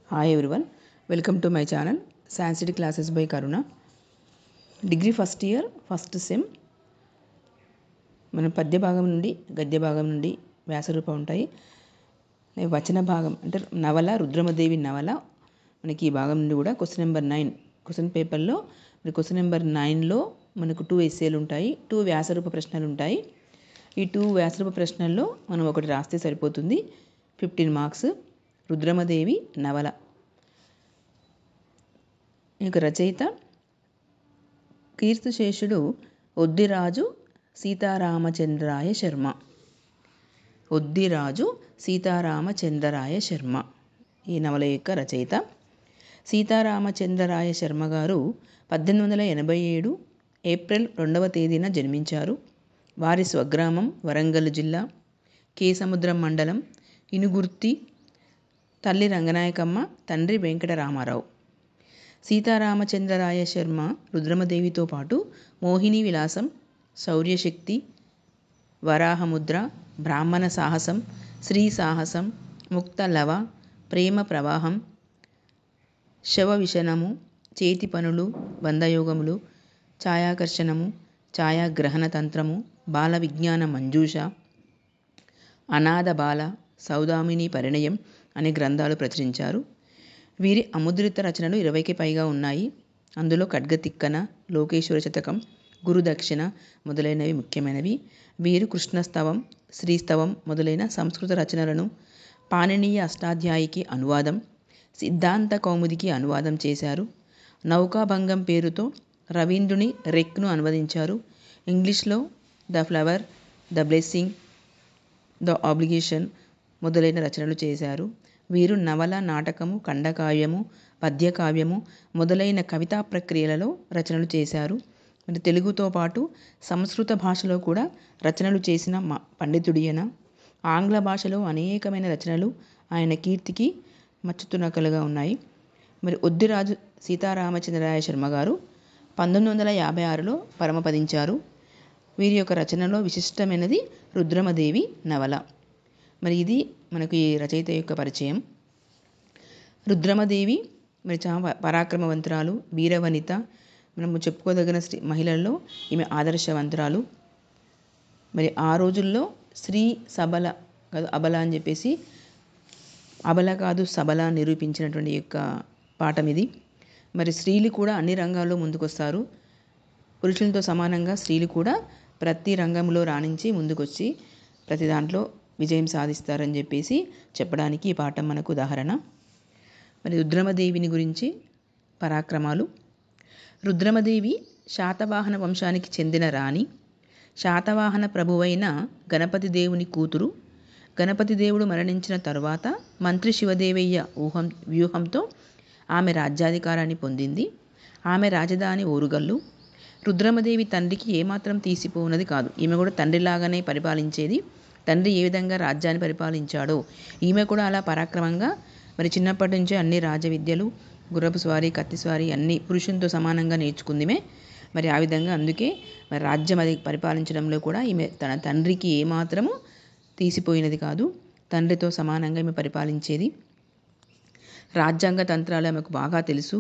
Hi everyone, welcome to my channel science classes by Karuna. Degree first year first sem మన పద్య భాగం నుండి గద్య భాగం నుండి వ్యాసరూపం ఉంటాయి. వచన భాగం అంటే నవల రుద్రమదేవి నవల మనకి ఈ భాగం నుండి కూడా క్వశ్చన్ నెంబర్ 9 క్వశ్చన్ పేపర్లో క్వశ్చన్ నెంబర్ 9లో మనకు 2 ఎస్సేలు ఉంటాయి, 2 వ్యాసరూప ప్రశ్నలు ఉంటాయి. ఈ 2 వ్యాసరూప ప్రశ్నల్లో మనం ఒకటి రాస్తే సరిపోతుంది. 15 మార్క్స్. రుద్రమదేవి నవల. ఇక రచయిత కీర్తిశేషుడు ఒద్దిరాజు సీతారామచంద్రాయ శర్మ. ఒద్దిరాజు సీతారామచంద్రాయ శర్మ ఈ నవల యొక్క రచయిత. సీతారామచంద్రాయ శర్మ గారు 1887 ఏప్రిల్ 2వ తేదీన జన్మించారు. వారి స్వగ్రామం వరంగల్ జిల్లా కేసముద్రం మండలం ఇనుగుర్తి. తల్లి రంగనాయకమ్మ, తండ్రి వెంకటరామారావు. సీతారామచంద్రరాయ శర్మ రుద్రమదేవితో పాటు మోహిని విలాసం, శౌర్యశక్తి, వరాహముద్ర, బ్రాహ్మణ సాహసం, శ్రీ సాహసం, ముక్త లవ, ప్రేమ ప్రవాహం, శవ విషణము, చేతి పనులు, బంధయోగములు, ఛాయాకర్షణము, ఛాయాగ్రహణ తంత్రము, బాల విజ్ఞాన మంజూష, అనాథ బాల, సౌదామిని పరిణయం అనే గ్రంథాలు ప్రచురించారు. వీరి అముద్రిత రచనలు 20కి పైగా ఉన్నాయి. అందులో ఖడ్గతిక్కన, లోకేశ్వర శతకం, గురుదక్షిణ మొదలైనవి ముఖ్యమైనవి. వీరు కృష్ణస్తవం, శ్రీస్తవం మొదలైన సంస్కృత రచనలను, పాణినీయ అష్టాధ్యాయికి అనువాదం, సిద్ధాంత కౌముదికి అనువాదం చేశారు. నౌకాభంగం పేరుతో రవీంద్రుని రెక్ను అనువదించారు. ఇంగ్లీష్లో the flower, the blessing, the obligation మొదలైన రచనలు చేశారు. వీరు నవల, నాటకము, ఖండకావ్యము, పద్యకావ్యము మొదలైన కవితా ప్రక్రియలలో రచనలు చేశారు. మరి తెలుగుతో పాటు సంస్కృత భాషలో కూడా రచనలు చేసిన పండితుడియన. ఆంగ్ల భాషలో అనేకమైన రచనలు ఆయన కీర్తికి మచ్చుతునకలుగా ఉన్నాయి. మరి ఒద్దిరాజు సీతారామచంద్రాయ శర్మ గారు 1956లో పరమపదించారు. వీరి యొక్క రచనలో విశిష్టమైనది రుద్రమదేవి నవల. మరి ఇది మనకు ఈ రచయిత యొక్క పరిచయం. రుద్రమదేవి మరి చాలా పరాక్రమవంతురాలు, వీరవనిత. మనము చెప్పుకోదగిన మహిళల్లో ఈమె ఆదర్శవంతురాలు. మరి ఆ రోజుల్లో స్త్రీ సబల కాదు అబల అని చెప్పేసి, అబల కాదు సబల నిరూపించినటువంటి యొక్క పాఠం ఇది. మరి స్త్రీలు కూడా అన్ని రంగాల్లో ముందుకొస్తారు. పురుషులతో సమానంగా స్త్రీలు కూడా ప్రతి రంగంలో రాణించి ముందుకొచ్చి ప్రతి దాంట్లో విజయం సాధిస్తారని చెప్పేసి చెప్పడానికి ఈ పాఠం మనకు ఉదాహరణ. మరి రుద్రమదేవిని గురించి పరాక్రమాలు. రుద్రమదేవి శాతవాహన వంశానికి చెందిన రాణి. శాతవాహన ప్రభువైన గణపతి దేవుని కూతురు. గణపతి దేవుడు మరణించిన తరువాత మంత్రి శివదేవయ్య వ్యూహంతో ఆమె రాజ్యాధికారాన్ని పొందింది. ఆమె రాజధాని ఓరుగల్లు. రుద్రమదేవి తండ్రికి ఏమాత్రం తీసిపోనది కాదు. ఈమె కూడా తండ్రిలాగానే పరిపాలించేది. తండ్రి ఏ విధంగా రాజ్యాన్ని పరిపాలించాడో ఈమె కూడా అలా పరాక్రమంగా మరి చిన్నప్పటి నుంచే అన్ని రాజవిద్యలు, గుర్రపు స్వారీ, కత్తి స్వారీ అన్ని పురుషునితో సమానంగా నేర్చుకుందిమే. మరి ఆ విధంగా అందుకే మరి రాజ్యం అది పరిపాలించడంలో కూడా ఈమె తన తండ్రికి ఏమాత్రము తీసిపోయినది కాదు. తండ్రితో సమానంగా ఈమె పరిపాలించేది. రాజ్యాంగ తంత్రాలు ఆమెకు బాగా తెలుసు.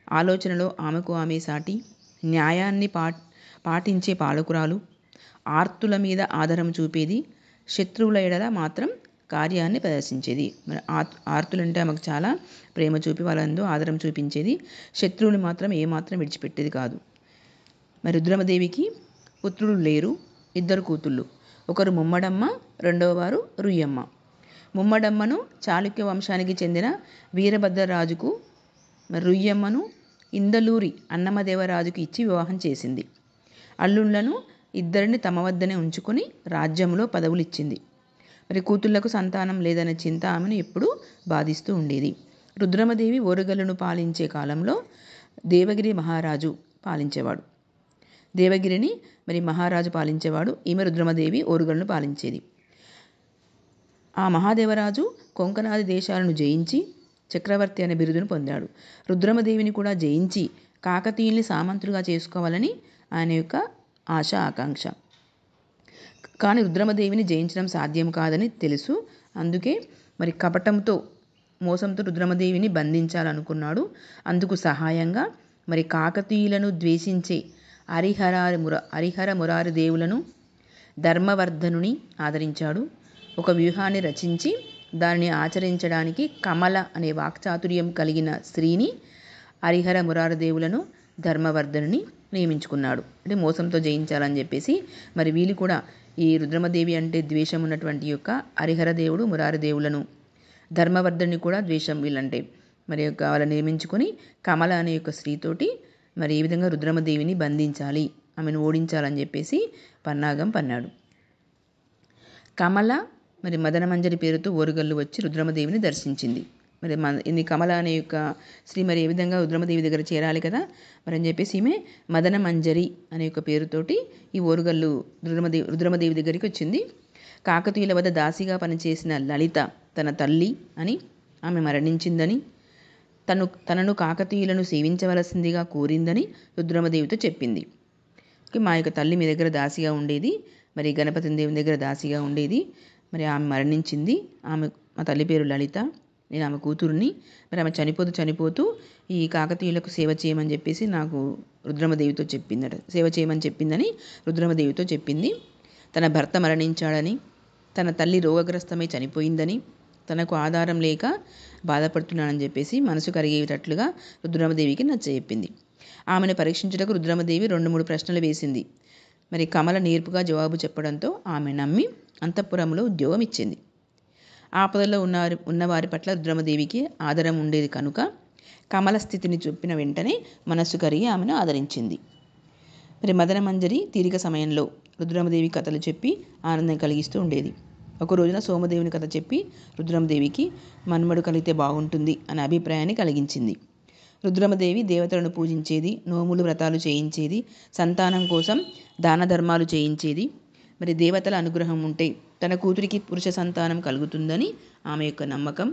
ఆలోచనలో ఆమెకు ఆమె సాటి. న్యాయాన్ని పాటించే పాలకురాలు. ఆర్తుల మీద ఆధారం చూపేది. శత్రువుల ఎడల మాత్రం కార్యాన్ని ప్రదర్శించేది. మరి ఆర్తులంటే ఆమెకు చాలా ప్రేమ చూపి వాళ్ళందు ఆదరం చూపించేది. శత్రువుని మాత్రం ఏమాత్రం విడిచిపెట్టేది కాదు. మరి రుద్రమదేవికి పుత్రులు లేరు, 2 కూతుళ్ళు. ఒకరు ముమ్మడమ్మ, రెండవ వారు రుయ్యమ్మ. ముమ్మడమ్మను చాళుక్య వంశానికి చెందిన వీరభద్రరాజుకు, మరి రుయ్యమ్మను ఇందలూరి అన్నమదేవరాజుకు ఇచ్చి వివాహం చేసింది. అల్లుళ్లను 2 తమ వద్దనే ఉంచుకొని రాజ్యంలో పదవులు ఇచ్చింది. మరి కూతుళ్లకు సంతానం లేదనే చింత ఆమెను ఎప్పుడూ బాధిస్తూ ఉండేది. రుద్రమదేవి ఓరుగల్లును పాలించే కాలంలో దేవగిరి మహారాజు పాలించేవాడు. దేవగిరిని మరి మహారాజు పాలించేవాడు. ఈమె రుద్రమదేవి ఓరుగల్లును పాలించేది. ఆ మహాదేవరాజు కొంకణాది దేశాలను జయించి చక్రవర్తి అనే బిరుదును పొందాడు. రుద్రమదేవిని కూడా జయించి కాకతీయుల్ని సామంతులుగా చేసుకోవాలని ఆయన యొక్క ఆశ, ఆకాంక్ష. కానీ రుద్రమదేవిని జయించడం సాధ్యం కాదని తెలుసు. అందుకే మరి కపటంతో మోసంతో రుద్రమదేవిని బంధించాలనుకున్నాడు. అందుకు సహాయంగా మరి కాకతీయులను ద్వేషించే హరిహర మురారి దేవులను ధర్మవర్ధనుని ఆదరించాడు. ఒక వ్యూహాన్ని రచించి దానిని ఆచరించడానికి కమల అనే వాక్చాతుర్యం కలిగిన స్త్రీని హరిహర మురారి దేవులను ధర్మవర్ధనుని నియమించుకున్నాడు. అంటే మోసంతో జయించాలని చెప్పేసి మరి వీళ్ళు కూడా ఈ రుద్రమదేవి అంటే ద్వేషం ఉన్నటువంటి యొక్క హరిహర దేవుడు మురారి దేవులను ధర్మవర్ధనుని కూడా ద్వేషం వీళ్ళంటే మరి యొక్క వాళ్ళని నియమించుకొని కమల అనే యొక్క స్త్రీతోటి మరి ఏ విధంగా రుద్రమదేవిని బంధించాలి, ఆమెను ఓడించాలని చెప్పేసి పన్నాగం పన్నాడు. కమల మరి మదనమంజరి పేరుతో ఓరుగల్లు వచ్చి రుద్రమదేవిని దర్శించింది. మరి ఇది కమల అనే యొక్క స్త్రీ మరి ఏ విధంగా రుద్రమదేవి దగ్గర చేరాలి కదా మరి అని చెప్పేసి ఈమె మదనమంజరి అనే యొక్క పేరుతోటి ఈ ఓరుగల్లు రుద్రమదేవి దగ్గరికి వచ్చింది. కాకతీయుల వద్ద దాసిగా పనిచేసిన లలిత తన తల్లి అని, ఆమె మరణించిందని, తనను కాకతీయులను సేవించవలసిందిగా కోరిందని రుద్రమదేవితో చెప్పింది. మా యొక్క తల్లి మీ దగ్గర దాసిగా ఉండేది, మరి గణపతి దేవుని దగ్గర దాసిగా ఉండేది, మరి ఆమె మరణించింది. మా తల్లి పేరు లలిత, నేను ఆమె కూతురుని. మరి ఆమె చనిపోతూ ఈ కాకతీయులకు సేవ చేయమని చెప్పేసి నాకు రుద్రమదేవితో చెప్పిందట. సేవ చేయమని చెప్పిందని రుద్రమదేవితో చెప్పింది. తన భర్త మరణించాడని, తన తల్లి రోగగ్రస్తమై చనిపోయిందని, తనకు ఆధారం లేక బాధపడుతున్నానని చెప్పేసి మనసు కరిగేటట్లుగా రుద్రమదేవికి నచ్చజెప్పింది. ఆమెను పరీక్షించుటకు రుద్రమదేవి 2-3 ప్రశ్నలు వేసింది. మరి కమల నేర్పుగా జవాబు చెప్పడంతో ఆమె నమ్మి అంతఃపురంలో ఉద్యోగం ఇచ్చింది. ఆపదలో ఉన్నవారి పట్ల రుద్రమదేవికి ఆదరం ఉండేది కనుక కమల స్థితిని చెప్పిన వెంటనే మనస్సు కరిగి ఆమెను ఆదరించింది. మరి మదనమంజరి తీరిక సమయంలో రుద్రమదేవి కథలు చెప్పి ఆనందం కలిగిస్తూ ఉండేది. ఒక రోజున సోమదేవుని కథ చెప్పి రుద్రమదేవికి మన్మడు కలిగితే బాగుంటుంది అనే అభిప్రాయాన్ని కలిగించింది. రుద్రమదేవి దేవతలను పూజించేది, నోములు వ్రతాలు చేయించేది, సంతానం కోసం దాన ధర్మాలు చేయించేది. మరి దేవతల అనుగ్రహం ఉంటే తన కూతురికి పురుష సంతానం కలుగుతుందని ఆమె యొక్క నమ్మకం.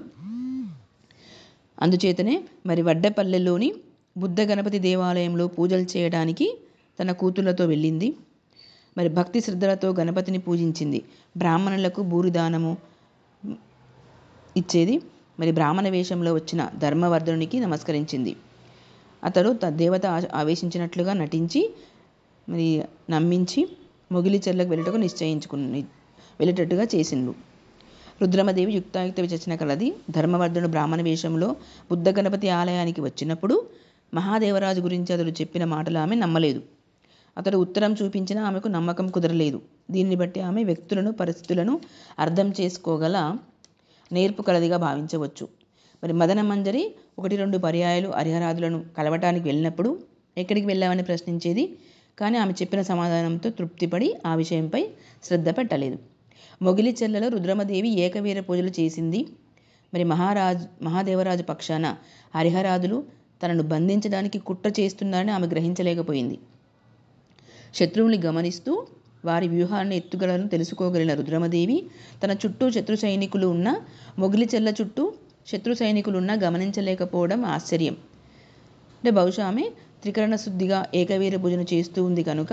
అందుచేతనే మరి వడ్డపల్లెలోని బుద్ధ గణపతి దేవాలయంలో పూజలు చేయడానికి తన కూతుళ్లతో వెళ్ళింది. మరి భక్తి శ్రద్ధలతో గణపతిని పూజించింది. బ్రాహ్మణులకు భూరిదానము ఇచ్చేది. మరి బ్రాహ్మణ వేషంలో వచ్చిన ధర్మవర్ధనునికి నమస్కరించింది. అతడు దేవత ఆవేశించినట్లుగా నటించి మరి నమ్మించి మొగిలి చెర్లకు వెళ్ళేటట్టుగా చేసిండు. రుద్రమదేవి యుక్తాయుక్త విచక్షణ కలది. ధర్మవర్ధనుడు బ్రాహ్మణ వేషంలో బుద్ధ గణపతి ఆలయానికి వచ్చినప్పుడు మహాదేవరాజు గురించి అతడు చెప్పిన మాటలు ఆమె నమ్మలేదు. అతడు ఉత్తరం చూపించినా ఆమెకు నమ్మకం కుదరలేదు. దీనిని బట్టి ఆమె వ్యక్తులను, పరిస్థితులను అర్థం చేసుకోగల నేర్పు కలదిగా భావించవచ్చు. మరి మదనమంజరి 1-2 పర్యాయాలు హరిహరాదులను కలవటానికి వెళ్ళినప్పుడు ఎక్కడికి వెళ్ళామని ప్రశ్నించేది. కానీ ఆమె చెప్పిన సమాధానంతో తృప్తిపడి ఆ విషయంపై శ్రద్ధ పెట్టలేదు. మొగిలి చెర్లలో రుద్రమదేవి ఏకవీర పూజలు చేసింది. మరి మహాదేవరాజు పక్షాన హరిహరాదులు తనను బంధించడానికి కుట్ర చేస్తున్నారని ఆమె గ్రహించలేకపోయింది. శత్రువుని గమనిస్తూ వారి వ్యూహాన్ని ఎత్తుగడలను తెలుసుకోగలిగిన రుద్రమదేవి తన చుట్టూ శత్రు సైనికులు ఉన్న మొగిలి చెర్ల చుట్టూ శత్రు సైనికులున్నా గమనించలేకపోవడం ఆశ్చర్యం. అంటే బహుశా ఆమె త్రికరణ శుద్ధిగా ఏకవీర పూజను చేస్తూ ఉంది కనుక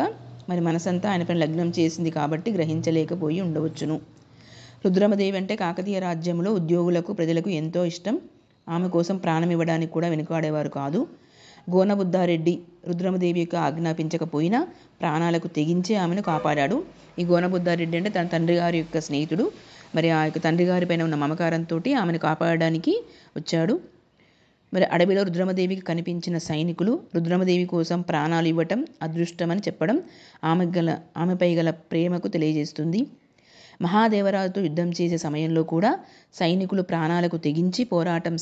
మరి మనసంతా ఆయనపైన లగ్నం చేసింది కాబట్టి గ్రహించలేకపోయి ఉండవచ్చును. రుద్రమదేవి అంటే కాకతీయ రాజ్యంలో ఉద్యోగులకు, ప్రజలకు ఎంతో ఇష్టం. ఆమె కోసం ప్రాణం ఇవ్వడానికి కూడా వెనుకాడేవారు కాదు. గోనబుద్ధారెడ్డి రుద్రమదేవి యొక్క ఆజ్ఞాపించకపోయినా ప్రాణాలకు తెగించి ఆమెను కాపాడాడు. ఈ గోనబుద్ధారెడ్డి అంటే తన తండ్రి గారి యొక్క స్నేహితుడు. మరి ఆ యొక్క తండ్రి గారి పైన ఉన్న మమకారంతో ఆమెను కాపాడడానికి వచ్చాడు. మరి అడవిలో రుద్రమదేవికి కనిపించిన సైనికులు రుద్రమదేవి కోసం ప్రాణాలు ఇవ్వటం అదృష్టమని చెప్పడం ఆమెపై గల ప్రేమకు తెలియజేస్తుంది. మహాదేవరాజుతో యుద్ధం చేసే సమయంలో కూడా సైనికులు ప్రాణాలకు తెగించి పోరాటం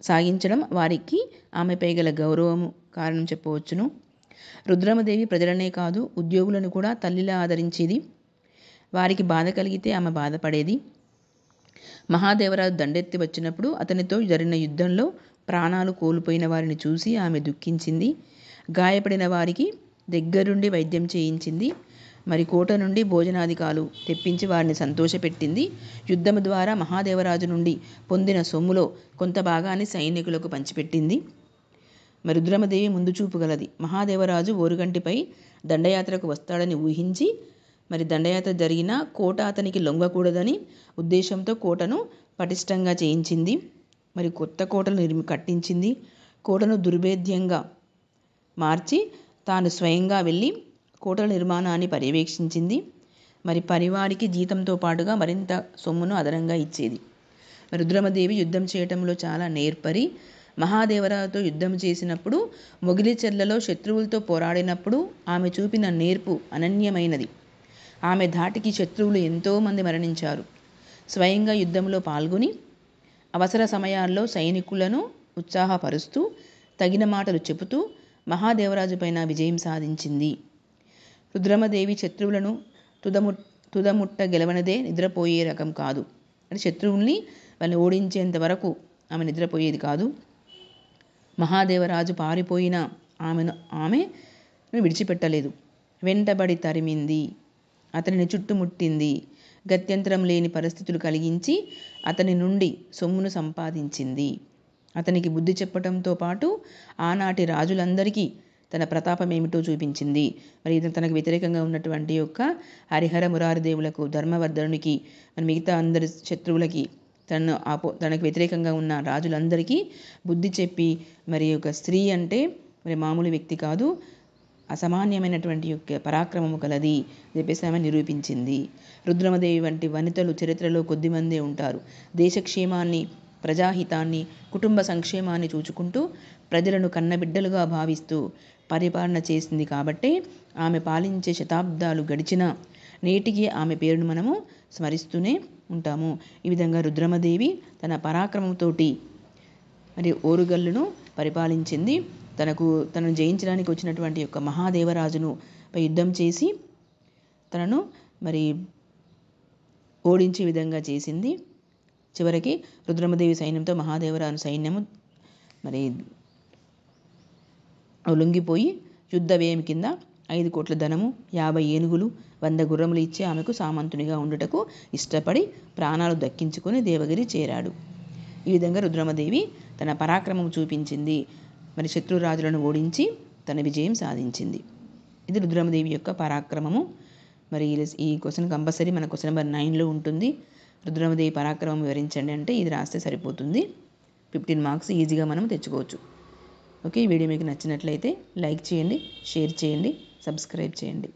సాగించడం వారికి ఆమెపై గల గౌరవము కారణం చెప్పవచ్చును. రుద్రమదేవి ప్రజలనే కాదు ఉద్యోగులను కూడా తల్లిలా ఆదరించేది. వారికి బాధ కలిగితే ఆమె బాధపడేది. మహాదేవరాజు దండెత్తి వచ్చినప్పుడు అతనితో జరిగిన యుద్ధంలో ప్రాణాలు కోల్పోయిన వారిని చూసి ఆమె దుఃఖించింది. గాయపడిన వారికి దగ్గరుండి వైద్యం చేయించింది. మరి కోట నుండి భోజనాదికాలు తెప్పించి వారిని సంతోషపెట్టింది. యుద్ధము ద్వారా మహాదేవరాజు నుండి పొందిన సొమ్ములో కొంత భాగాన్ని సైనికులకు పంచిపెట్టింది. మరి రుద్రమదేవి ముందు చూపు గలది. మహాదేవరాజు ఓరుగంటిపై దండయాత్రకు వస్తాడని ఊహించి మరి దండయాత్ర జరిగిన కోట అతనికి లొంగకూడదని ఉద్దేశంతో కోటను పటిష్టంగా చేయించింది. మరి కొత్త కోటను కట్టించింది. కోటను దుర్భేద్యంగా మార్చి తాను స్వయంగా వెళ్ళి కోటల నిర్మాణాన్ని పర్యవేక్షించింది. మరి పరివారికి జీతంతో పాటుగా మరింత సొమ్మును అదనంగా ఇచ్చేది. రుద్రమదేవి యుద్ధం చేయటంలో చాలా నేర్పరి. మహాదేవరాతో యుద్ధం చేసినప్పుడు, మొగిలిచెర్లలో శత్రువులతో పోరాడినప్పుడు ఆమె చూపిన నేర్పు అనన్యమైనది. ఆమె ధాటికి శత్రువులు ఎంతోమంది మరణించారు. స్వయంగా యుద్ధంలో పాల్గొని అవసర సమయాల్లో సైనికులను ఉత్సాహపరుస్తూ తగిన మాటలు చెబుతూ మహాదేవరాజుపైన విజయం సాధించింది. రుద్రమదేవి శత్రువులను తుదముట్ట గెలవనదే నిద్రపోయే రకం కాదు. అంటే శత్రువుల్ని వాళ్ళని ఓడించేంత వరకు ఆమె నిద్రపోయేది కాదు. మహాదేవరాజు పారిపోయిన ఆమె విడిచిపెట్టలేదు. వెంటబడి తరిమింది, అతనిని చుట్టుముట్టింది. గత్యంతరం లేని పరిస్థితులు కలిగించి అతని నుండి సొమ్మును సంపాదించింది. అతనికి బుద్ధి చెప్పడంతో పాటు ఆనాటి రాజులందరికీ తన ప్రతాపం ఏమిటో చూపించింది. మరి తనకు వ్యతిరేకంగా ఉన్నటువంటి యొక్క హరిహర మురారిదేవులకు, ధర్మవర్ధనునికి, మరి మిగతా అందరి శత్రువులకి, తనకు వ్యతిరేకంగా ఉన్న రాజులందరికీ బుద్ధి చెప్పి, మరి ఒక స్త్రీ అంటే మరి మామూలు వ్యక్తి కాదు, అసామాన్యమైనటువంటి యొక్క పరాక్రమము కలది చెప్పేసి ఆమె నిరూపించింది. రుద్రమదేవి వంటి వనితలు చరిత్రలో కొద్దిమందే ఉంటారు. దేశక్షేమాన్ని, ప్రజాహితాన్ని, కుటుంబ సంక్షేమాన్ని చూచుకుంటూ ప్రజలను కన్నబిడ్డలుగా భావిస్తూ పరిపాలన చేసింది. కాబట్టే ఆమె పాలించే శతాబ్దాలు గడిచినా నేటికి ఆమె పేరును మనము స్మరిస్తూనే ఉంటాము. ఈ విధంగా రుద్రమదేవి తన పరాక్రమంతో మరి ఓరుగల్లును పరిపాలించింది. తనను జయించడానికి వచ్చినటువంటి యొక్క మహాదేవరాజును యుద్ధం చేసి తనను మరి ఓడించే విధంగా చేసింది. చివరికి రుద్రమదేవి సైన్యంతో మహాదేవరాజు సైన్యము మరి లొంగిపోయి యుద్ధ వ్యయం కింద 5 కోట్ల ధనము, 50 ఏనుగులు, 100 గుర్రములు ఇచ్చి ఆమెకు సామంతునిగా ఉండుటకు ఇష్టపడి ప్రాణాలు దక్కించుకొని దేవగిరి చేరాడు. ఈ విధంగా రుద్రమదేవి తన పరాక్రమం చూపించింది. మరి శత్రురాజులను ఓడించి తన విజయం సాధించింది. ఇది రుద్రమదేవి యొక్క పరాక్రమము. మరి ఈ క్వశ్చన్ కంపల్సరీ మన క్వశ్చన్ నెంబర్ 9లో ఉంటుంది. రుద్రమదేవి పరాక్రమం వివరించండి అంటే ఇది రాస్తే సరిపోతుంది. 15 మార్క్స్ ఈజీగా మనం తెచ్చుకోవచ్చు. ఓకే, ఈ వీడియో మీకు నచ్చినట్లయితే లైక్ చేయండి, షేర్ చేయండి, సబ్స్క్రైబ్ చేయండి.